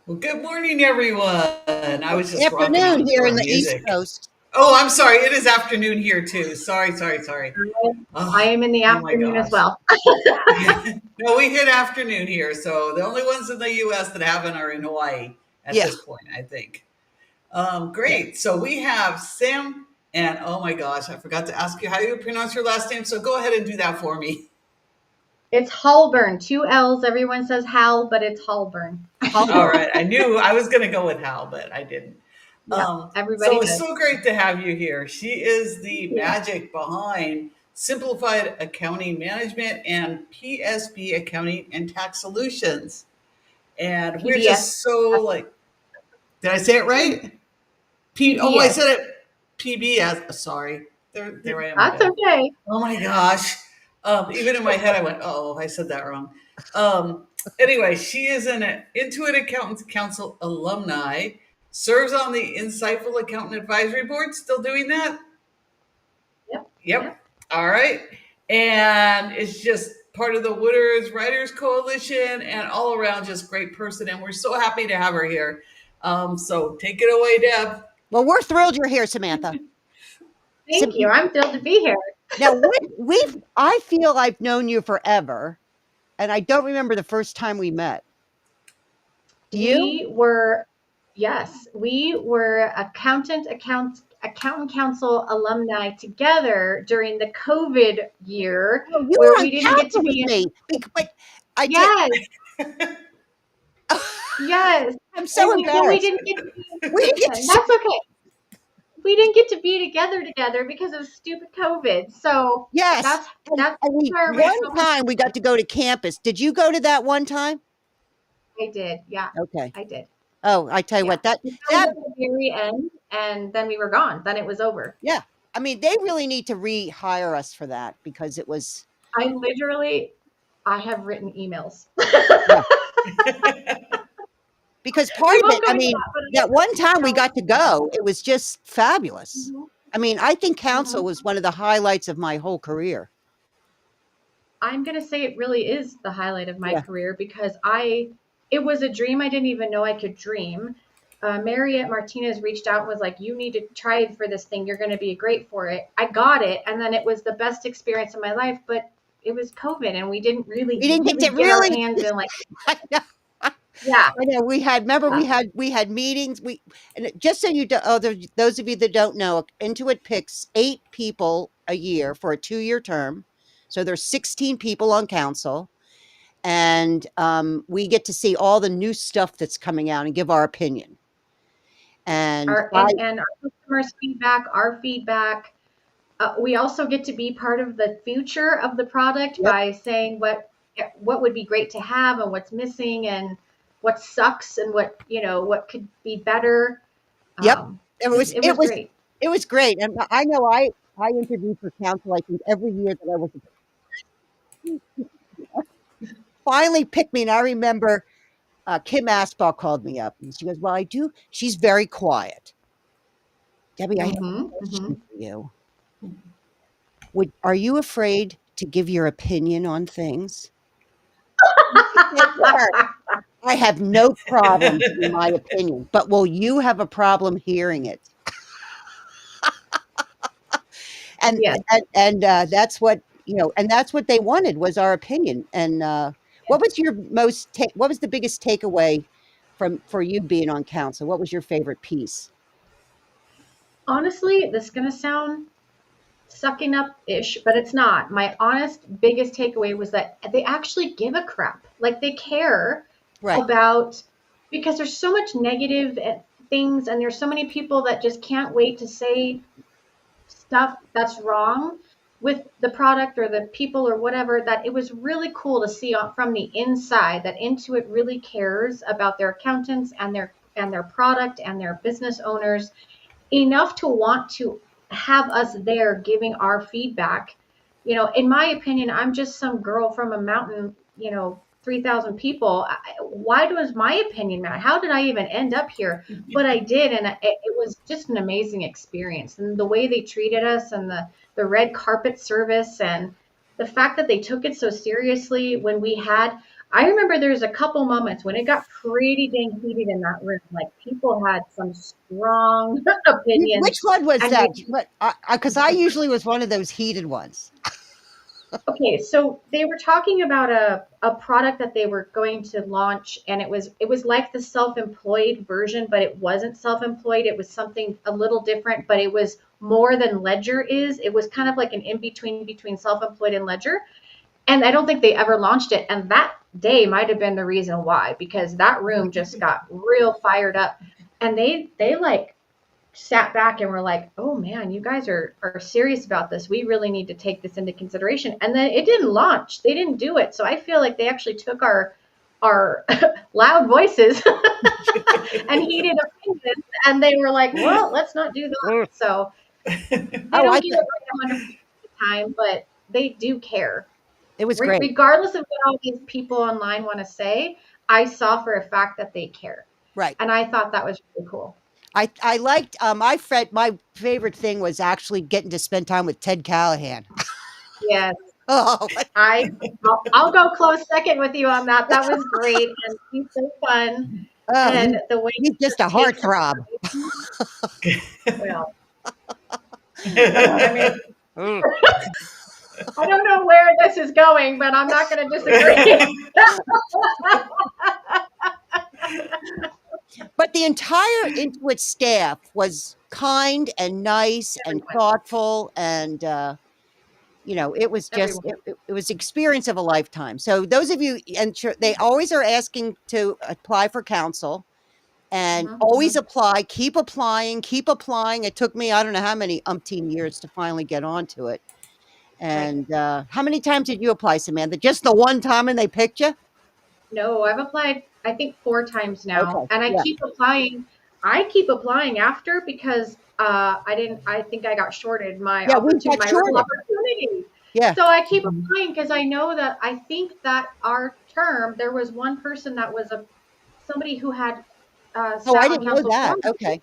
Well, good morning, everyone. I was just rocking Afternoon out to here our in the East music. Coast. Oh, I'm sorry. It is afternoon here too. Sorry. I Oh, am in the oh my afternoon as gosh. well. No, we hit afternoon here. So the only ones in the U.S. that haven't are in Hawaii at Yeah, this point, I think. yeah. Great. So we have Sam, and oh my gosh, I forgot to ask you how you pronounce your last name. So go ahead and do that for me. It's Hallburn, two L's. Everyone says Hal, but it's Hallburn. All Haliburn. right. I knew I was going to go with Hal, but I didn't. Yeah, So everybody it's does. so great to have you here. She is Thank the you. magic behind Simplified Accounting Management and PSB Accounting and Tax Solutions. And we're PBS. just so like, did I say it right? Oh, I PBS. said it PBS. Sorry. There I am That's again. okay. Oh my gosh. Even in my head, I went, oh, I said that wrong. Anyway, she is an Intuit Accountants Council alumni, serves on the Insightful Accountant Advisory Board, still doing that? Yep. Yep. Yep. All right. And it's just part of the Wooders Writers Coalition and all around just great person. And we're so happy to have her here. So take it away, Deb. Well, we're thrilled you're here, Samantha. Thank you. I'm thrilled to be here. Now, I feel I've known you forever, and I don't remember the first time we met. Do you? We were, yes, we were accountant council alumni together during the COVID year Oh, you where were on we didn't get to council with be in. me. But I did. Yes, yes. I'm so And we embarrassed. didn't get to be in We didn't get to person. see. That's okay. We didn't get to be together because of stupid COVID. So Yes, that's and, that's and we where our one original. time we got to go to campus. Did you go to that one time? I did, yeah, Okay. I did, Oh, I tell you yeah. what, that We filmed that at the very end, and then we were gone. Then it was over. yeah. I mean, they really need to rehire us for that because it was I literally, I have written emails. yeah. Because part We of it, won't go I into mean, that, but that one I time we know. got to go, it was just fabulous. Mhm, I mean, I think council mhm. was one of the highlights of my whole career. I'm gonna say it really is the highlight of my Yeah. career because it was a dream I didn't even know I could dream. Mariette Martinez reached out and was like, "You need to try for this thing. You're going to be great for it." I got it, and then it was the best experience of my life. But it was COVID, and we didn't We didn't get really to get our really hands in. Like, I know. yeah, I know we had remember yeah. we had meetings. Just so you do, those of you that don't know, Intuit picks 8 people a year for a 2-year term. So there's 16 people on council, and we get to see all the new stuff that's coming out and give our opinion. And Our and our customers' feedback, our feedback. We also get to be part of the future of the product yep, by saying what would be great to have and what's missing and what sucks and what could be better. yep. It It, was it it was was great. it was great, and I know I interviewed for council. I think every year that I was finally picked me, and I remember Kim Aspaugh called me up, and she goes, "Well, I do." She's very quiet. Debbie, I have Mm-hmm, a question mm-hmm. for you. Are you afraid to give your opinion on things? I said to her, I have no problem giving my opinion, but will you have a problem hearing it? And Yes, that's what and that's what they wanted was our opinion. And what was the biggest takeaway from for you being on council? What was your favorite piece? honestly, this is gonna sound sucking up ish, but it's not. My honest biggest takeaway was that they actually give a crap. Like they care Right. about because there's so much negative things and there's so many people that just can't wait to say stuff that's wrong with the product or the people or whatever, that it was really cool to see from the inside that Intuit really cares about their accountants and their product and their business owners enough to want to have us there giving our feedback. In my opinion, I'm just some girl from a mountain, 3,000 people. Why does my opinion matter? How did I even end up here? But I did, and it was just an amazing experience. And the way they treated us, and the red carpet service, and the fact that they took it so seriously when we had I remember there's a couple moments when it got pretty dang heated in that room. Like people had some strong Which opinions, one was and that? they What? Because I usually was one of those heated ones. okay, so they were talking about a product that they were going to launch, and it was like the self-employed version, but it wasn't self-employed. It was something a little different, but it was more than Ledger is. It was kind of like an in-between between self-employed and Ledger. And I don't think they ever launched it. And that day might have been the reason why, because that room just got real fired up. And they like sat back and were like, "Oh man, you guys are serious about this. We really need to take this into consideration." And then it didn't launch. They didn't do it. So I feel like they actually took our loud voices and heated opinions, and they were like, "Well, let's not do that." Mm. So they Oh, don't get it right 100% of the time, but they do care. it was great. Regardless of what all these people online want to say, I saw for a fact that they care. Right. And I thought that was really cool. I liked my favorite thing was actually getting to spend time with Ted Callahan. Yes, Oh, I I'll go close second with you on that. That was great, and he's so fun, oh, and the way he's he just a just takes heartthrob. information. Well, Ugh. I mean, Mm. I don't know where this is going, but I'm not going to disagree. But the entire Intuit staff was kind and nice and Everyone, thoughtful, and it was just everyone. it was experience of a lifetime. So those of you, and sure, they always are asking to apply for counsel, and Hmm, always hmm. apply, keep applying, keep applying. It took me, I don't know how many umpteen years to finally get onto it. Right. And how many times did you apply, Samantha? Just the one time and they picked you? No, I've applied, I think, 4 times now, Okay, and I yeah, keep applying. I keep applying after because I didn't. I think I got shorted my yeah, we opportunity, got my real shorted. opportunity. Yeah. So I keep applying because I know that I think that our term there was one person that was a somebody who had Oh, sat I on didn't know council for that. me Okay,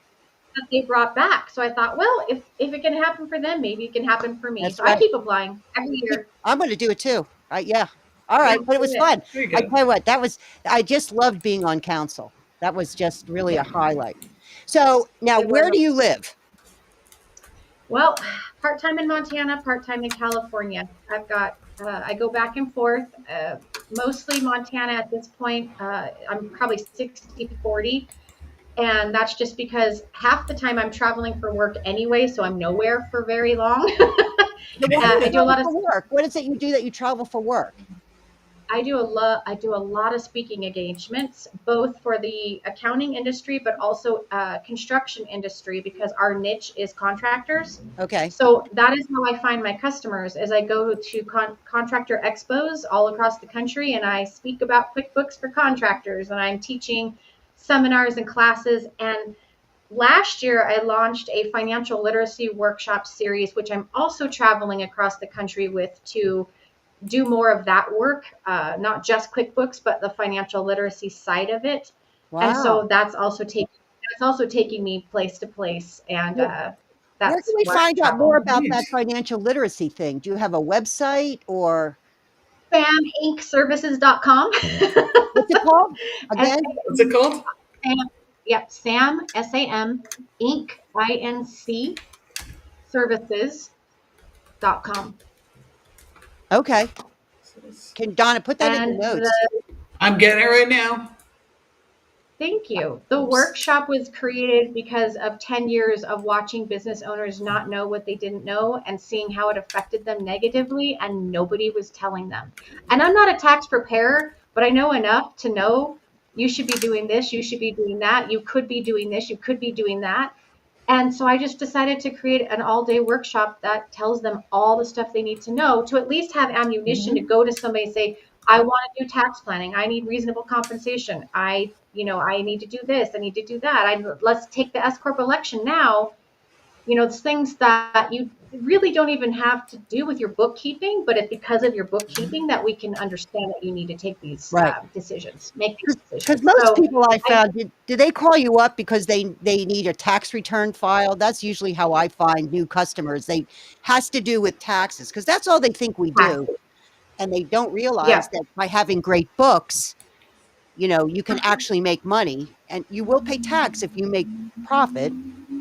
that they brought back. So I thought, well, if it can happen for them, maybe it can happen for me. that's So I right. keep applying every year. I'm going to do it too. Yeah. All Yeah, right, but it do was it. fun. There you I go. tell you what, I just loved being on council. That was just really a highlight. So now, It was. where do you live? Well, part time in Montana, part time in California. I've got, I go back and forth, mostly Montana at this point. I'm probably 60/40. And that's just because half the time I'm traveling for work anyway, so I'm nowhere for very long. Now, why do you I do a travel lot of for work? What is it you do that you travel for work? I do a lot of speaking engagements, both for the accounting industry, but also construction industry, because our niche is contractors. Okay. So that is how I find my customers, as I go to contractor expos all across the country, and I speak about QuickBooks for contractors, and I'm teaching seminars and classes. And last year, I launched a financial literacy workshop series, which I'm also traveling across the country with to do more of that work, not just QuickBooks, but the financial literacy side of it. And Wow. so that's also taking me place to place, and Where, where can that's we where I find out more travel. about Neat. that financial literacy thing? Do you have a website or SamIncServices.com. what's it called S again? What's it called? Sam, yep, Sam SAM Inc INC Services.com. Okay. Can Donna put that in the And notes? the I'm getting it right now. Thank you. The Oops. workshop was created because of 10 years of watching business owners not know what they didn't know and seeing how it affected them negatively, and nobody was telling them. And I'm not a tax preparer, but I know enough to know you should be doing this, you should be doing that, you could be doing this, you could be doing that. And so I just decided to create an all day workshop that tells them all the stuff they need to know to at least have ammunition to Mhm. go to somebody and say, I want to do tax planning. I need reasonable compensation. I need to do this. I need to do that. Let's take the S Corp election now. It's things that you really don't even have to do with your bookkeeping, but it's because of your bookkeeping that we can understand that you need to take these Right. decisions, make these Because decisions. most So people I I found, do they call you up because they need a tax return filed? That's usually how I find new customers. They has to do with taxes because that's all they think we tax do. and they don't realize Yeah. that by having great books, you can actually make money, and you will pay tax if you make profit,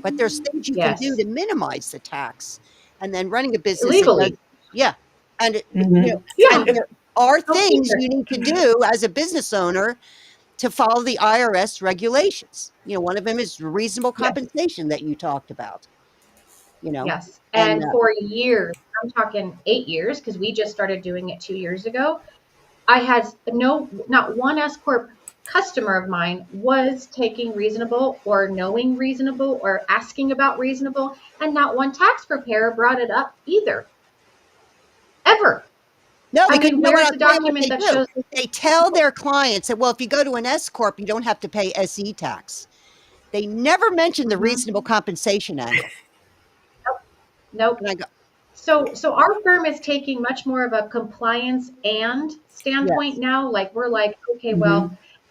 but there's things you can do Yes. to minimize the tax. And then running a business, it does, Legally. yeah. And Mhm. Yeah. and there are Go things figure. you need to do as a business owner to follow the IRS regulations. One of them is reasonable Yes. compensation that you talked about, Yes. and And for years, I'm talking 8 years, because we just started doing it 2 years ago. I had not one S Corp customer of mine was taking reasonable or knowing reasonable or asking about reasonable. And not one tax preparer brought it up either, ever. no, I because mean, what where's I'll the tell you what document they that do. shows this is They tell reasonable? their clients that, well, if you go to an S corp, you don't have to pay SE tax. They never mention the Mhm. reasonable compensation angle. Nope. And I go, So our firm is taking much more of a compliance and standpoint yes, now. Like, we're like, okay, well,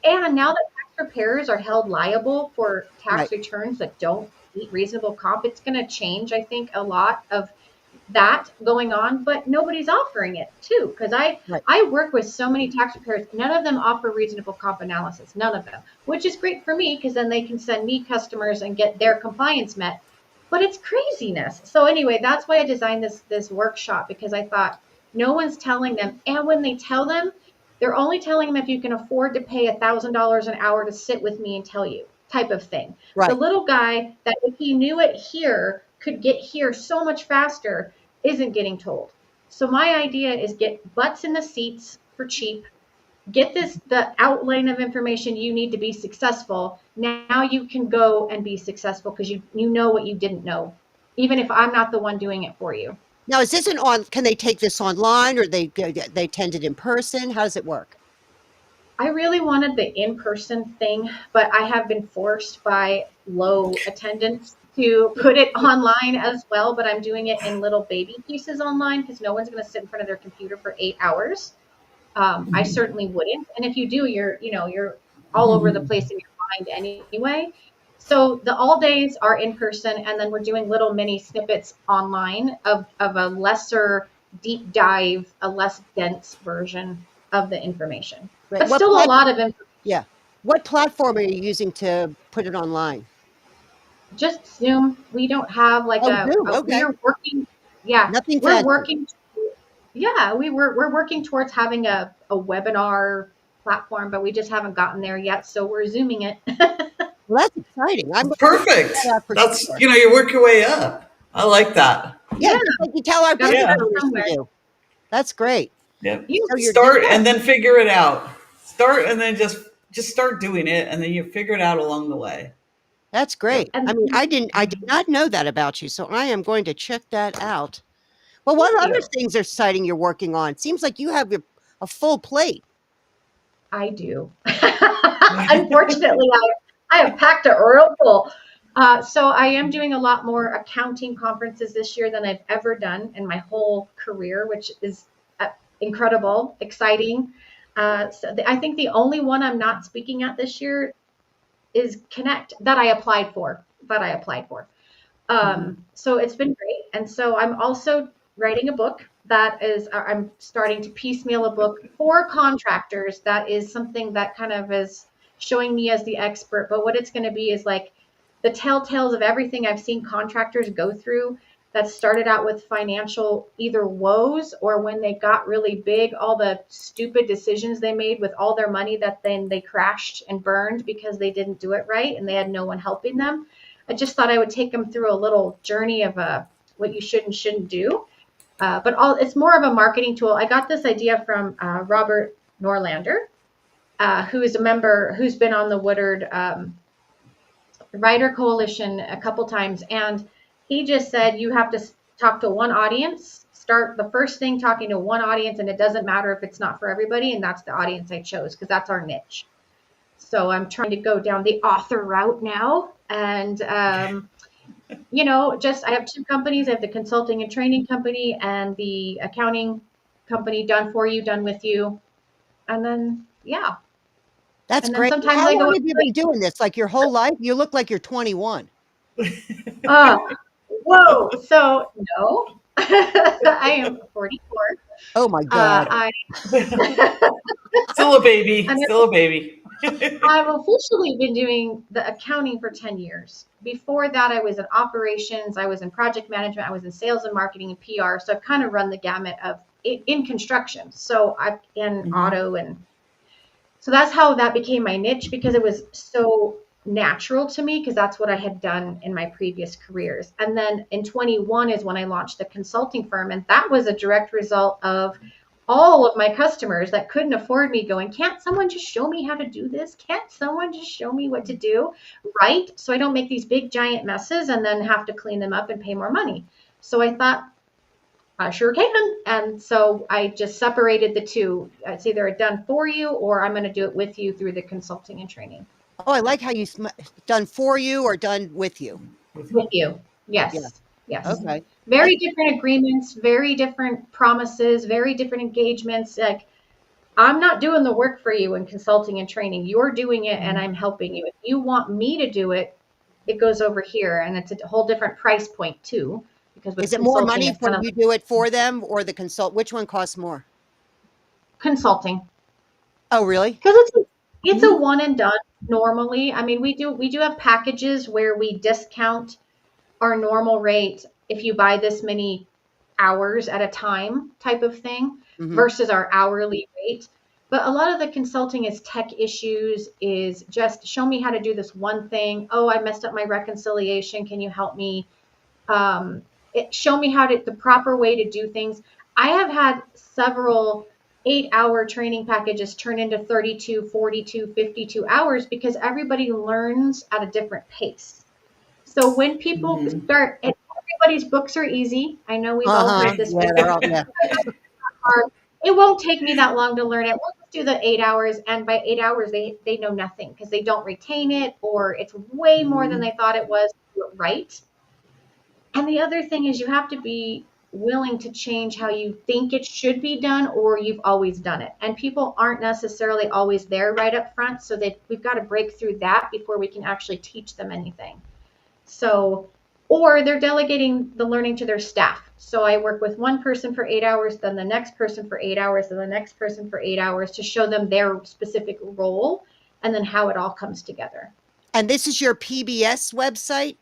Mhm. and now that tax preparers are held liable for tax right, returns that don't meet reasonable comp, it's going to change, I think, a lot of that going on, but nobody's offering it too. Because right. I work with so many tax preparers, none of them offer reasonable comp analysis, none of them, which is great for me because then they can send me customers and get their compliance met. But it's craziness. So anyway, that's why I designed this workshop, because I thought no one's telling them, and when they tell them, they're only telling them if you can afford to pay $1,000 an hour to sit with me and tell you, type of thing. The Right. little guy that, if he knew it here, could get here so much faster, isn't getting told. So my idea is get butts in the seats for cheap. Get the outline of information you need to be successful. Now you can go and be successful because you know what you didn't know, even if I'm not the one doing it for you. Now, is this can they take this online, or they attend it in person? How does it work? I really wanted the in-person thing, but I have been forced by low attendance to put it online as well. But I'm doing it in little baby pieces online because no one's going to sit in front of their computer for 8 hours. I certainly wouldn't. And if you do, you're all over the place in your mind anyway. So the all days are in person, and then we're doing little mini snippets online of a lesser deep dive, a less dense version of the information, Right. but still a lot of information. Yeah. What platform are you using to put it online? Just Zoom. We don't have like Oh, Zoom. we Okay. are working. Yeah, Nothing we're fancy. working. Yeah, we're working towards having a webinar platform, but we just haven't gotten there yet. So we're zooming it. Well, that's exciting. I'm going to check Perfect. that out for That's, sure. you work your way up. I like that. Yeah, Yeah, just like you tell our got to business Yeah. start owners to somewhere. do. That's great. Yep. You So you're doing Start good. and then figure it out. Start and then just start doing it, and then you figure it out along the way. That's Yep. great. I and mean, I did not know that about you, so I am going to check that out. Well, thank what other you. things are exciting you're working on? Seems like you have a full plate. I do. Unfortunately, I have packed a real full. So I am doing a lot more accounting conferences this year than I've ever done in my whole career, which is incredible, exciting. I think the only one I'm not speaking at this year is Connect that I applied for. Mhm. So it's been great. And so I'm also writing a book that is, I'm starting to piecemeal a book for contractors. That is something that kind of is showing me as the expert. But what it's going to be is like the telltales of everything I've seen contractors go through that started out with financial either woes, or when they got really big, all the stupid decisions they made with all their money that then they crashed and burned because they didn't do it right and they had no one helping them. I just thought I would take them through a little journey of what you should and shouldn't do. But it's more of a marketing tool. I got this idea from Robert Norlander, who is a member, who's been on the Woodard Writer Coalition a couple times. And he just said, you have to talk to one audience, start the first thing talking to one audience, and it doesn't matter if it's not for everybody. And that's the audience I chose because that's our niche. So I'm trying to go down the author route now. And just I have two companies. I have the consulting and training company and the accounting company, done for you, done with you. And then, yeah. That's And then great. sometimes How I go, long have you been doing this? Like your whole life? You look like you're 21. oh, whoa. So, no. I am 44. Oh my God. I Still a baby. I'm Still a baby. I've officially been doing the accounting for 10 years. Before that, I was in operations, I was in project management, I was in sales and marketing and PR. So I've kind of run the gamut of in construction. So I've in Mhm. auto, and so that's how that became my niche, because it was so natural to me, because that's what I had done in my previous careers. And then in 21 is when I launched the consulting firm, and that was a direct result of all of my customers that couldn't afford me going, can't someone just show me how to do this? Can't someone just show me what to do? Right? So I don't make these big giant messes and then have to clean them up and pay more money. So I thought, I sure can. And so I just separated the two. It's either done for you or I'm going to do it with you through the consulting and training. Oh, I like how you done for you or done with you. With you. Yeah. Yes. Yes. Okay. I Very different agreements, very different promises, very different engagements. Like, I'm not doing the work for you in consulting and training. You're doing it and I'm helping you. If you want me to do it, it goes over here, and it's a whole different price point too, because with Is it more consulting, money it's when kind of you do it for them or the consult? Which one costs more? consulting. Oh, really? Because it's a one and done normally. I mean, we do have packages where we discount our normal rate if you buy this many hours at a time type of thing Hmm. versus our hourly rate. But a lot of the consulting is tech issues, is just show me how to do this one thing. Oh, I messed up my reconciliation. Can you help me? Show me how to the proper way to do things. I have had several 8-hour training packages turn into 32, 42, 52 hours because everybody learns at a different pace. So when people Mhm. start, and everybody's books are easy. I know we've all Uh-huh. heard this Yeah, before. they're all, yeah. It won't take me that long to learn it. We'll just do the 8 hours, and by 8 hours, they know nothing because they don't retain it, or it's way more than Mhm. they thought it was. Right. And the other thing is you have to be willing to change how you think it should be done, or you've always done it. And people aren't necessarily always there right up front, so that we've got to break through that before we can actually teach them anything. So, or they're delegating the learning to their staff. So I work with one person for 8 hours, then the next person for 8 hours, and the next person for 8 hours to show them their specific role and then how it all comes together. And this is your PBS website?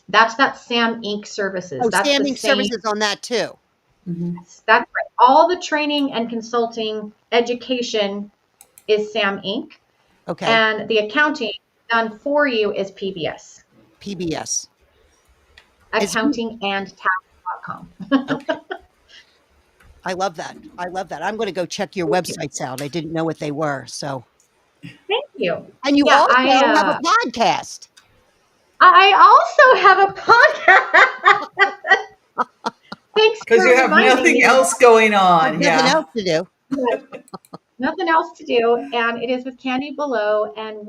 That's that Sam Inc. services. Oh, That's the standing same. services on that too. Mhm. That's right. All the training and consulting education is Sam Inc. Okay. And the accounting done for you is PBS, PBS. Is accountingandtax.com. okay. I love that. I love that. I'm going to go check your websites out. I didn't know what they were. So, Thank you. and you Yeah, also have a podcast. I also have a podcast. Thanks Because for you have reminding nothing me. else going There's on. nothing Yeah. else to do. Nothing else to do, and it is with Candy Below, and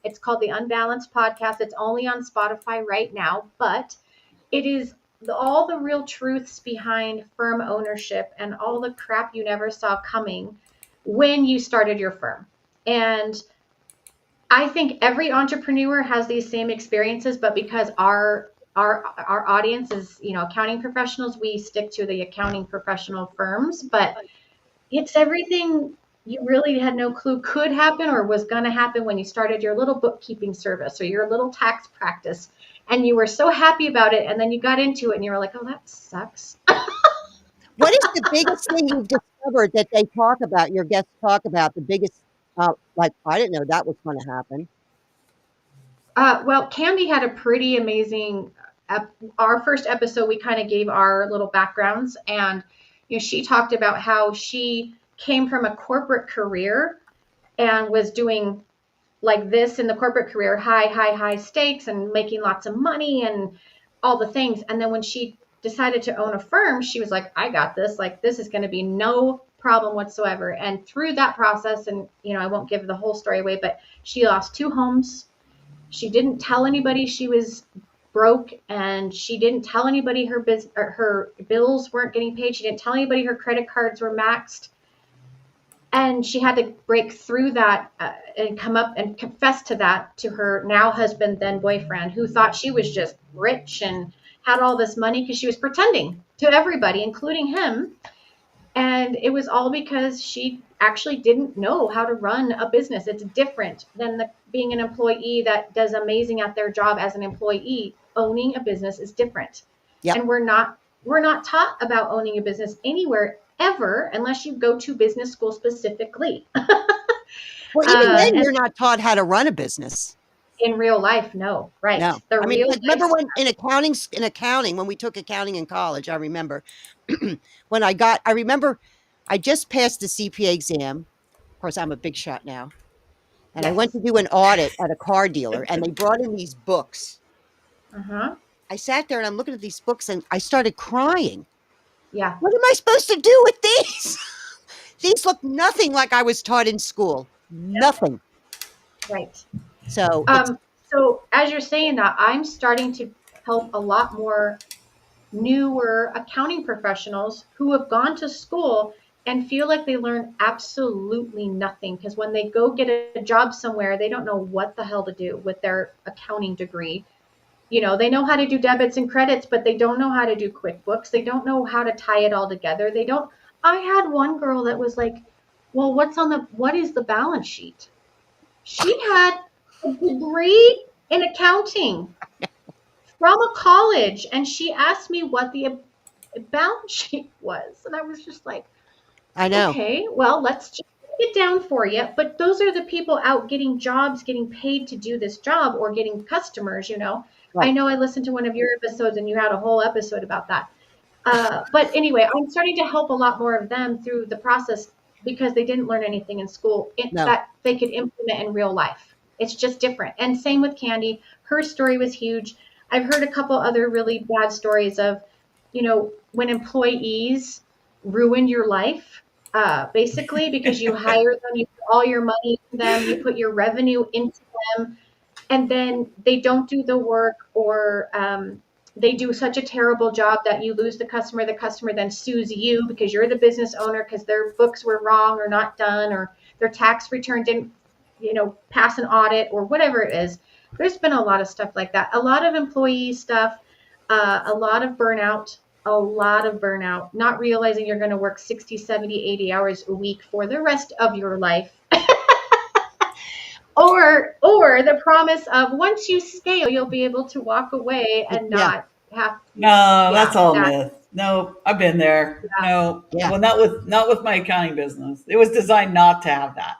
it's called the Unbalanced Podcast. It's only on Spotify right now, but it is all the real truths behind firm ownership and all the crap you never saw coming when you started your firm. And I think every entrepreneur has these same experiences, but because our audience is, accounting professionals, we stick to the accounting professional firms, but it's everything you really had no clue could happen or was going to happen when you started your little bookkeeping service or your little tax practice, and you were so happy about it, and then you got into it and you were like, oh, that sucks. What is the biggest thing you've discovered that they talk about, your guests talk about, the biggest, like, I didn't know that was going to happen. Well, Candy had a pretty amazing. Our first episode, we kind of gave our little backgrounds, and she talked about how she came from a corporate career and was doing like this in the corporate career, high stakes and making lots of money and all the things. And then when she decided to own a firm, she was like, I got this. Like, this is going to be no problem whatsoever. And through that process, and I won't give the whole story away, but she lost 2 homes. She didn't tell anybody she was broke, and she didn't tell anybody her bills weren't getting paid. She didn't tell anybody her credit cards were maxed, and she had to break through that, and come up and confess to that to her now husband, then boyfriend, who thought she was just rich and had all this money because she was pretending to everybody, including him. And it was all because she actually didn't know how to run a business. It's different than being an employee that does amazing at their job as an employee. Owning a business is different. Yep. And we're not taught about owning a business anywhere ever unless you go to business school specifically. Well, even then, And you're not taught how to run a business. in real life, no, right. No. The I mean, real like, remember life. when in accounting, when we took accounting in college, I remember when I remember I just passed the CPA exam. Of course, I'm a big shot now. And I went Yes. to do an audit at a car dealer, and they brought in these books. Uh-huh. I sat there and I'm looking at these books and I started crying. Yeah. What am I supposed to do with these? These look nothing like I was taught in school. Nothing. Right. So it's So as you're saying that, I'm starting to help a lot more newer accounting professionals who have gone to school and feel like they learn absolutely nothing because when they go get a job somewhere, they don't know what the hell to do with their accounting degree. They know how to do debits and credits, but they don't know how to do QuickBooks. They don't know how to tie it all together. They don't. I had one girl that was like, "Well, what is the balance sheet?" She had a degree in accounting from a college, and she asked me what the balance sheet was, and I was just like, I know. okay, well, let's just break it down for you. But those are the people out getting jobs, getting paid to do this job, or getting customers. I Right. know I listened to one of your episodes, and you had a whole episode about that. But anyway, I'm starting to help a lot more of them through the process because they didn't learn anything in school No. that they could implement in real life. It's just different. And same with Candy. Her story was huge. I've heard a couple other really bad stories of, when employees ruin your life, basically because you hire them, you put all your money into them, you put your revenue into them, and then they don't do the work, or they do such a terrible job that you lose the customer. The customer then sues you because you're the business owner because their books were wrong or not done, or their tax return didn't pass an audit, or whatever it is. There's been a lot of stuff like that, a lot of employee stuff, a lot of burnout, not realizing you're going to work 60, 70, 80 hours a week for the rest of your life. Or the promise of once you scale, you'll be able to walk away and Yeah. not have to. No, that's Yeah, all that. myth. No, I've been there. Yeah. No, Yeah. well, not with my accounting business. It was designed not to have that.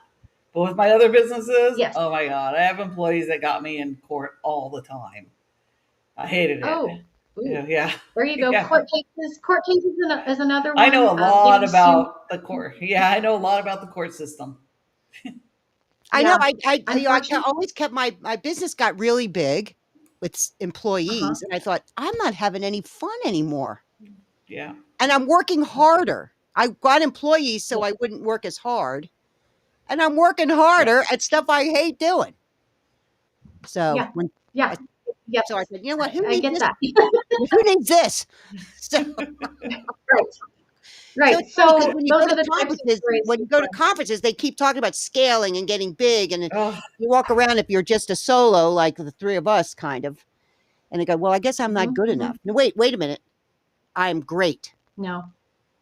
But with my other businesses, Yes. oh my god, I have employees that got me in court all the time. I hated it. Oh, ooh, Yeah, yeah, there you go. yeah. Court cases is another I know one. a lot Getting sued. about the court. Yeah, I know a lot about the court system. I know. Yeah. I Unfortunately. always kept my business got really big with Uh huh. employees, and I thought I'm not having any fun anymore. Yeah. And I'm working harder. I got employees so Yeah. I wouldn't work as hard, and I'm working Yeah. harder at stuff I hate doing. So Yeah. when Yeah. so I Yes. said, you know what? Who I needs get this? that. Who needs this? So Right. so Right. it's funny because So those are the types of stories when we you go to find. conferences, they keep talking about scaling and getting big, and Oh, you walk around if you're just a solo, like the three of us, kind of, and they go, "Well, I guess I'm not Hmm. good Hmm. enough." No, wait a minute. I'm great. No.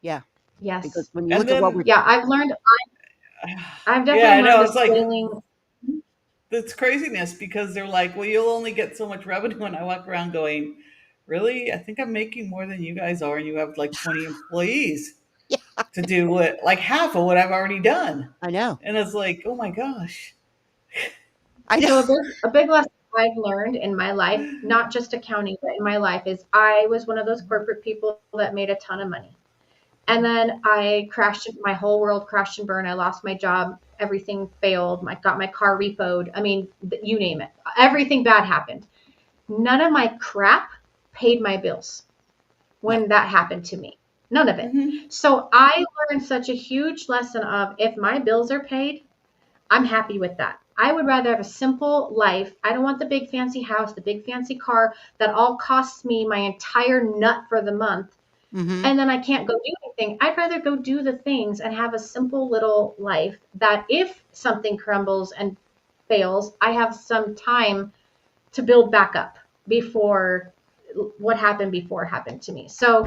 Yeah, because Yes. when you and look at what then we're Yeah. I've yeah, definitely I learned know. the It's like scaling. it's craziness because they're like, well, you'll only get so much revenue. And I walk around going, really? I think I'm making more than you guys are, and you have like 20 employees yeah, to do what like half of what I've already done. I know. And it's like, oh my gosh. I know. So a big lesson I've learned in my life, not just accounting, but in my life, is I was one of those corporate people that made a ton of money. And then I crashed, my whole world crashed and burned. I lost my job. Everything failed. I got my car repoed. I mean, you name it. Everything bad happened. None of my crap paid my bills No. when that happened to me. None of it. Hmm. So I learned such a huge lesson of if my bills are paid, I'm happy with that. I would rather have a simple life. I don't want the big fancy house, the big fancy car that all costs me my entire nut for the month. Hmm. And then I can't go do anything. I'd rather go do the things and have a simple little life that if something crumbles and fails, I have some time to build back up before what happened before happened to me. So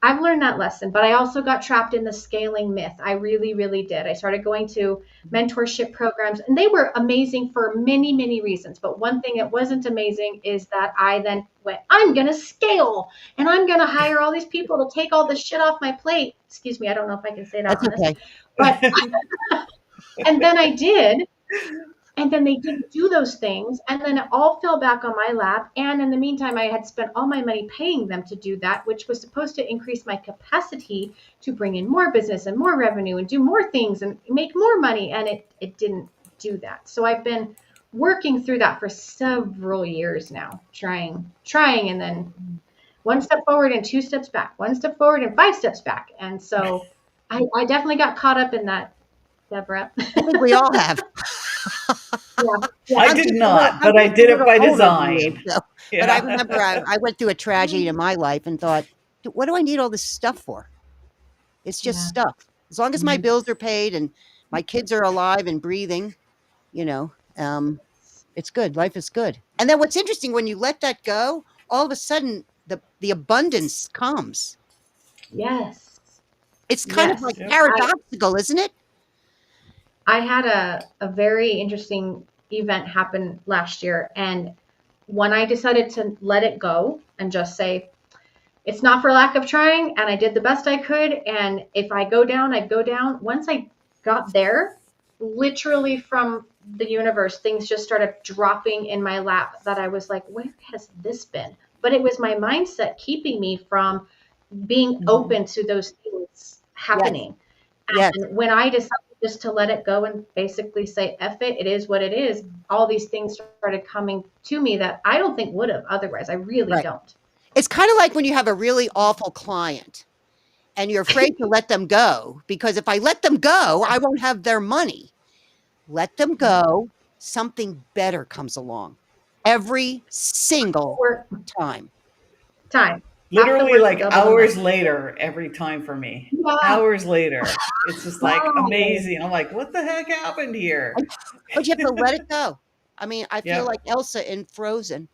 I've learned that lesson, but I also got trapped in the scaling myth. I really, really did. I started going to mentorship programs, and they were amazing for many, many reasons. But one thing that wasn't amazing is that I then went, I'm going to scale and I'm going to hire all these people to take all this shit off my plate. Excuse me, I don't know if I can say that That's on this, okay. but, and then I did. And then they didn't do those things. And then it all fell back on my lap. And in the meantime, I had spent all my money paying them to do that, which was supposed to increase my capacity to bring in more business and more revenue and do more things and make more money. And it didn't do that. So I've been working through that for several years now, trying, and then one step forward and two steps back, one step forward and five steps back. And so I definitely got caught up in that, Deborah. I think we all have. Yeah, yeah. I did not, but I did A it little by older than you, design. so but I Yeah. remember I went through a tragedy in my life and thought, "What do I need all this stuff for? It's just Yeah. stuff. As long as my bills are paid and my kids are alive and breathing, you know, it's good. Life is good." And then what's interesting, when you let that go, all of a sudden the abundance comes. Yes. It's kind of like Yes. Yep. paradoxical, isn't it? I had a very interesting event happen last year. And when I decided to let it go and just say, it's not for lack of trying, and I did the best I could. And if I go down, I'd go down. Once I got there, literally from the universe, things just started dropping in my lap that I was like, where has this been? But it was my mindset keeping me from being Mhm. open to those things Yes. happening. Yes. And when I decided just to let it go and basically say, F it, it is what it is, all these things started coming to me that I don't think would have otherwise. I really Right. don't. It's kind of like when you have a really awful client and you're afraid to let them go, because if I let them go, I won't have their money. Let them Yeah. go, something better comes along every single Work time. time. Have to Literally work like double the hours month. later every time for me. Yeah. Hours later. It's just like Oh, amazing. I'm like, what the heck happened here? And but you have to let it go. I mean, I feel Yep. like Elsa in Frozen.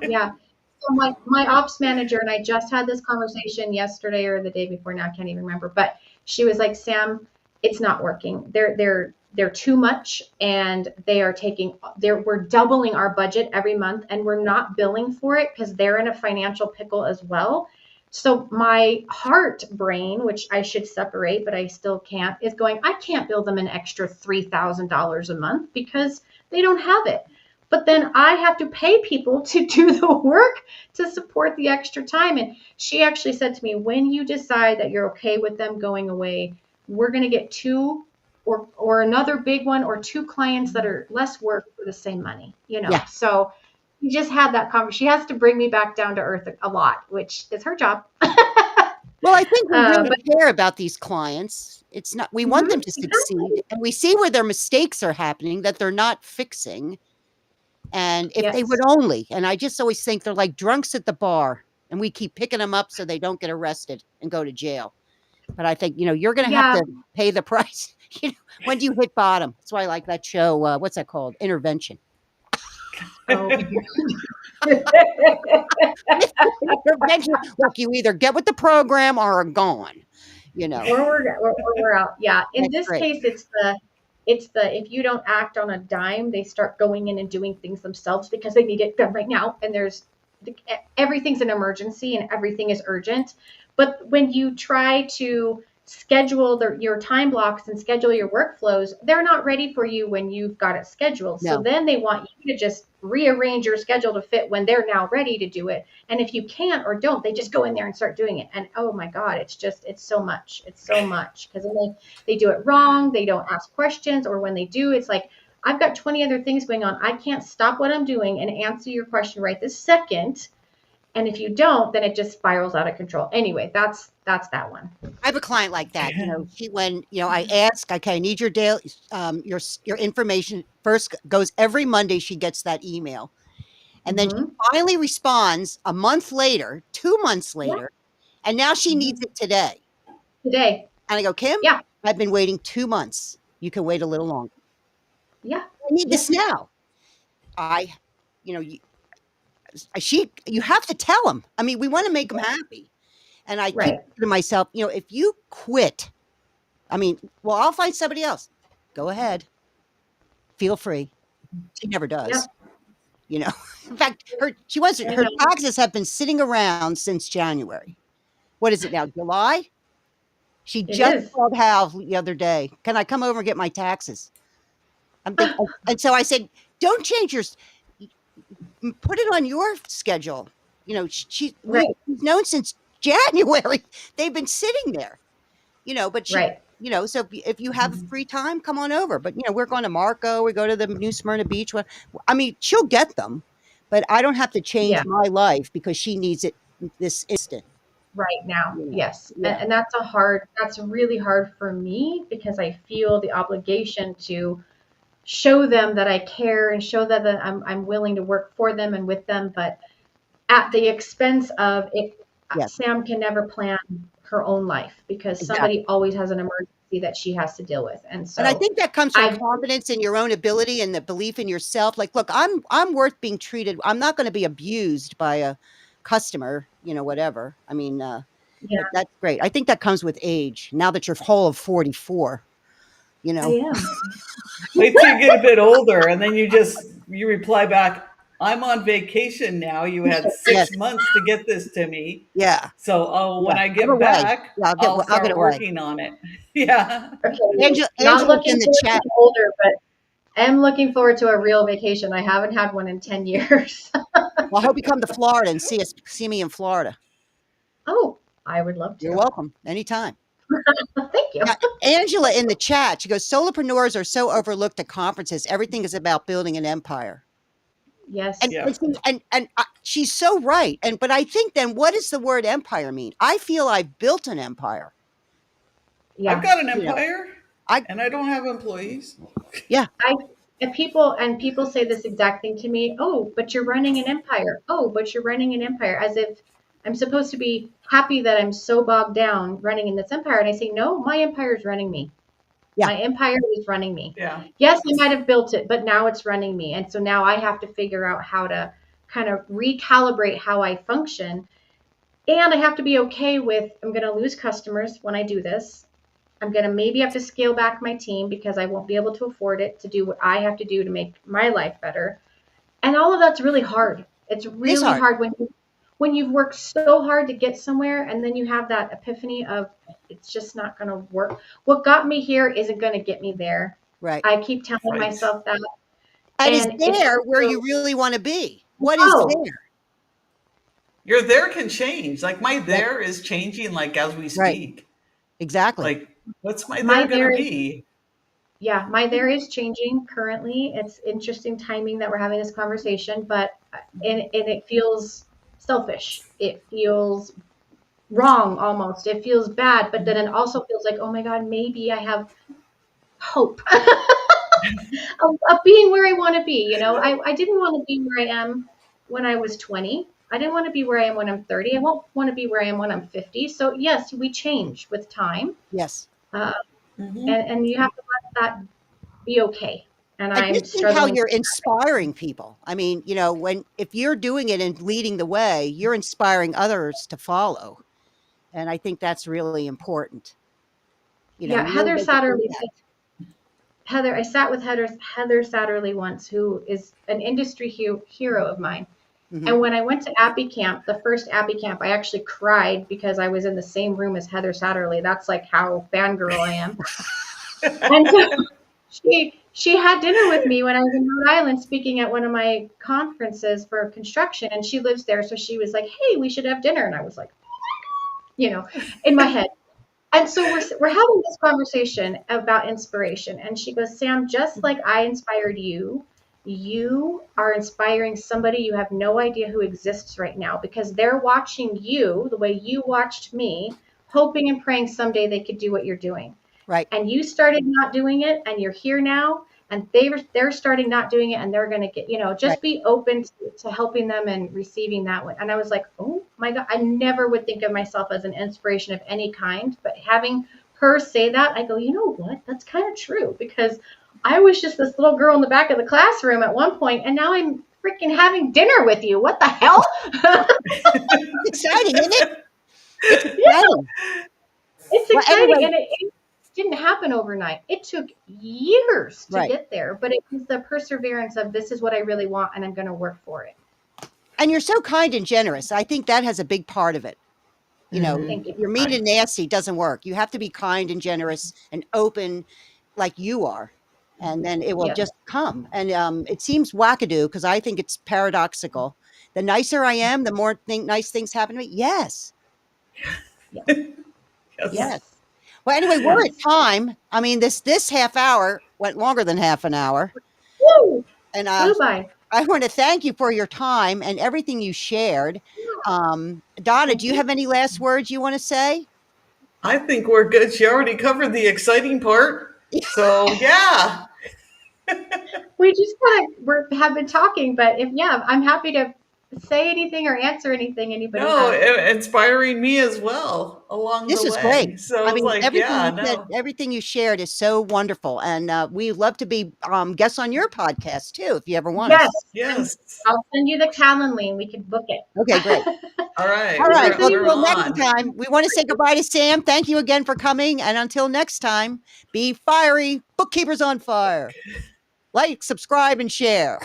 yeah. So my ops manager and I just had this conversation yesterday or the day before now, I can't even remember, but she was like, Sam, it's not working. They're too much and they are taking we're doubling our budget every month and we're not billing for it because they're in a financial pickle as well. So my heart brain, which I should separate, but I still can't, is going, I can't bill them an extra $3,000 a month because they don't have it. But then I have to pay people to do the work to support the extra time. And she actually said to me, when you decide that you're okay with them going away, we're going to get two or another big one or two clients that are less work for the same money, you know. Yeah. So we just had that conversation. She has to bring me back down to earth a lot, which is her job. Well, I think we really But care about these clients. It's not we want them to succeed, exactly. and we see where their mistakes are happening that they're not fixing. And if they would Yes. only, and I just always think they're like drunks at the bar, and we keep picking them up so they don't get arrested and go to jail. But I think, you're gonna have Yeah. to pay the price. When do you hit bottom? That's why I like that show, what's that called? Intervention. Oh. Intervention, look, you either get with the program or are gone, you know? Or we're out. Yeah. In That's this great. case, it's the if you don't act on a dime, they start going in and doing things themselves because they need it done right now. And everything's an emergency and everything is urgent. But when you try to schedule your time blocks and schedule your workflows, they're not ready for you when you've got it scheduled. So No. then they want you to just rearrange your schedule to fit when they're now ready to do it. And if you can't or don't, they just go in there and start doing it. And oh my God, it's so much. It's so much because they do it wrong. They don't ask questions, or when they do, it's like, I've got 20 other things going on. I can't stop what I'm doing and answer your question right this second. And if you don't, then it just spirals out of control. Anyway, that's that one. I have a client like that, she when, I ask, "Okay, I need your daily, your information." First goes every Monday, she gets that email, and then she Mm-hmm. finally responds a month later, 2 months Yeah. later, and now she needs Mm-hmm. it today. Today. And I go, "Kim, Yeah. I've been waiting 2 months. You can wait a little longer. Yeah. I need this Yes. now." I you know, you you have to tell them. I mean, we want to make them happy. And I keep Right. thinking to myself, if you quit, I mean, well, I'll find somebody else. Go ahead. Feel free. She never does. Yep. You know, in fact, I her know. taxes have been sitting around since January. What is it now? July? She It just is. called Hal the other day. Can I come over and get my taxes? I'm thinking, and so I said, don't change put it on your schedule. We've Right. known since January. They've been sitting there, but Right. so if you have free time, come on over. But, we're going to Marco, we go to the New Smyrna Beach one. I mean, she'll get them, but I don't have to change Yeah. my life because she needs it this instant, Right now. Yes. Yeah. And that's really hard for me because I feel the obligation to show them that I care and show that I'm willing to work for them and with them, but at the expense of it. Yes, Sam can never plan her own life because somebody exactly. always has an emergency that she has to deal with. And And I so think that comes from I, confidence in your own ability and the belief in yourself. Like, look, I'm worth being treated. I'm not going to be abused by a customer, whatever. I mean, yeah, but that's great. I think that comes with age. Now that you're whole of 44, you I know. am. Wait till you get a bit older, and then you reply back, "I'm on vacation now. You had Yes. 6 months to get this to me. Yeah. So, when Yeah. I Give get away. back, Yeah, I'll I'll get start away. working on it." Yeah. Okay, not Angela's looking in the forward to chat. being older, but am looking forward to a real vacation. I haven't had one in 10 years. Well, I hope you come to Florida and see me in Florida. Oh, I would love You're to. welcome anytime. Thank you. Yeah, Angela in the chat, she goes, solopreneurs are so overlooked at conferences. Everything is about building an empire. And, Yes. Yeah. and, see, and she's so right. But I think then what does the word empire mean? I feel I've built an empire. I've Yeah. got an You know, empire, I, and I don't have employees. yeah, I and people say this exact thing to me. Oh, but you're running an empire. Oh, but you're running an empire, as if I'm supposed to be happy that I'm so bogged down running in this empire. And I say, no, my empire is running me. yeah, My empire is running me. Yeah. Yes, I might have built it, but now it's running me. And so now I have to figure out how to kind of recalibrate how I function. And I have to be okay with I'm going to lose customers when I do this. I'm going to maybe have to scale back my team because I won't be able to afford it to do what I have to do to make my life better. And all of that's really hard. It's it is really hard. hard when you've worked so hard to get somewhere and then you have that epiphany of it's just not going to work. What got me here isn't going to get me there. Right. I keep telling Right. myself that. And is And it's there where so, you really want to be? What is no, there? Your there can change. Like my Right. there is changing like as we Right. speak. Exactly. Like, what's my there my gonna there is, be? yeah, my there is changing currently. It's interesting timing that we're having this conversation, but and it feels selfish. It feels wrong almost. It feels bad, but then it also feels like, oh my God, maybe I have hope of being where I want to be. I didn't want to be where I am when I was 20. I didn't want to be where I am when I'm 30. I won't want to be where I am when I'm 50. So yes, we change with time. Yes. Uh, Hmm. and you have to let that be okay. And And I'm just think how struggling. you're inspiring people. I mean, if you're doing it and leading the way, you're inspiring others to follow. And I think that's really important. Yeah, You really Heather make an Satterley said, impact. Heather, I sat with Heather Satterley once, who is an industry hero of mine. Mhm. And when I went to Appy Camp, the first Appy Camp, I actually cried because I was in the same room as Heather Satterley. That's like how fangirl I am. And so she had dinner with me when I was in Rhode Island speaking at one of my conferences for construction, and she lives there. So she was like, "Hey, we should have dinner," and I was like, in my head. And so we're having this conversation about inspiration, and she goes, "Sam, just like I inspired you, you are inspiring somebody you have no idea who exists right now because they're watching you the way you watched me, hoping and praying someday they could do what you're doing. Right. And you started not doing it and you're here now and they're starting not doing it and they're going to get, Right. just be open to helping them and receiving that one." And I was like, oh my God, I never would think of myself as an inspiration of any kind, but having her say that, I go, you know what, that's kind of true because I was just this little girl in the back of the classroom at one point, and now freaking having dinner with you. What the hell? It's exciting, isn't it? It's Yeah, exciting. it's Well, exciting. anyway, And it didn't happen overnight. It took years to right. get there, but it was the perseverance of this is what I really want and I'm going to work for it. And you're so kind and generous. I think that has a big part of it. You know, Mhm. Thank you. if you're mean and nasty, it doesn't work. You have to be kind and generous and open like you are. And then it will Yes. just come. And it seems wackadoo because I think it's paradoxical. The nicer I am, the more nice things happen to me. Yes. Yes. Yes. Yes. Yes. Well, anyway, we're at Yes. time. I mean, this half hour went longer than half an hour. Woo! And Flew by. I want to thank you for your time and everything you shared. Donna, do Thank you you. have any last words you want to say? I think we're good. She already covered the exciting part. So, yeah. We just have been talking, but if yeah, I'm happy to say anything or answer anything anybody No, has. inspiring me as well along This the is great. way. So I it's mean, like, everything yeah, you said, no. everything you shared is so wonderful, and we'd love to be guests on your podcast too, if you ever want Yes, us. and Yes. I'll send you the Calendly and we can book it. Okay, great. All All right. If right. there's We're Well, any we're till next on. time, we want to say goodbye to Sam. Thank you again for coming, and until next time, be fiery. Bookkeepers on fire. Like, subscribe, and share.